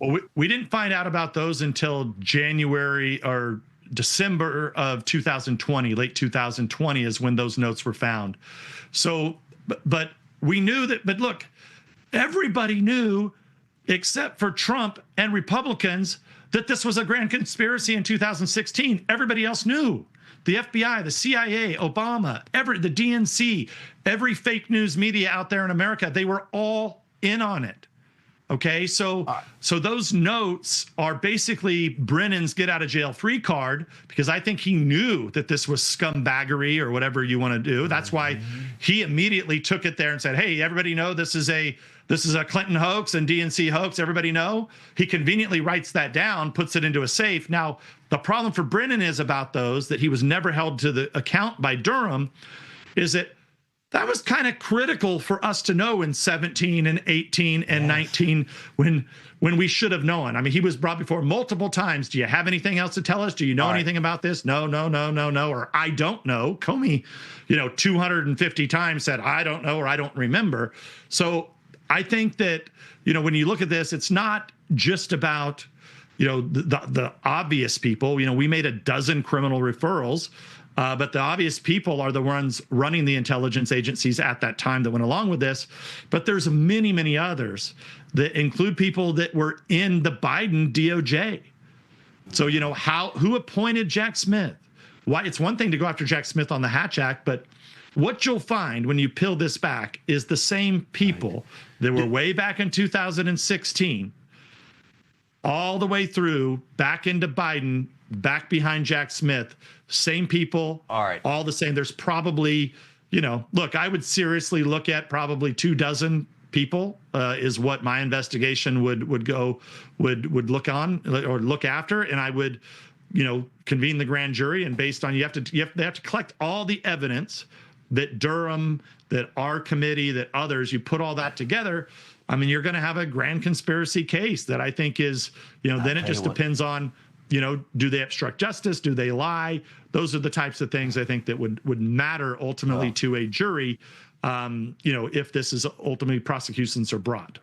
Well, we didn't find out about those until January or December of 2020. Late 2020 is when those notes were found. So, but we knew that. But look, everybody knew except for Trump and Republicans that this was a grand conspiracy in 2016. Everybody else knew. The FBI, the CIA, Obama, the DNC, every fake news media out there in America, they were all in on it. Okay, so those notes are basically Brennan's get out of jail free card, because I think he knew that this was scumbaggery or whatever you want to do. That's why he immediately took it there and said, "Hey, everybody know this is a Clinton hoax and DNC hoax. Everybody know." He conveniently writes that down, puts it into a safe. Now, the problem for Brennan is about those that he was never held to the account by Durham, is that was kind of critical for us to know in 17 and 18 and 19 when we should have known. I mean, he was brought before multiple times. Do you have anything else to tell us? Do you know anything about this? No, or I don't know. Comey, 250 times said, I don't know, or I don't remember. So I think that, when you look at this, it's not just about, the obvious people. We made a dozen criminal referrals. But the obvious people are the ones running the intelligence agencies at that time that went along with this. But there's many, many others that include people that were in the Biden DOJ. So, who appointed Jack Smith? Why? It's one thing to go after Jack Smith on the Hatch Act, but what you'll find when you peel this back is the same people that were way back in 2016, all the way through back into Biden, back behind Jack Smith, same people, all the same. There's probably, look, I would seriously look at probably 24 people is what my investigation would look on or look after, and I would, convene the grand jury, and based on they have to collect all the evidence that Durham, that our committee, that others, you put all that together. I mean, you're going to have a grand conspiracy case that I think is, then it just depends on, do they obstruct justice? Do they lie? Those are the types of things I think that would matter ultimately to a jury, if this is ultimately prosecutions are brought.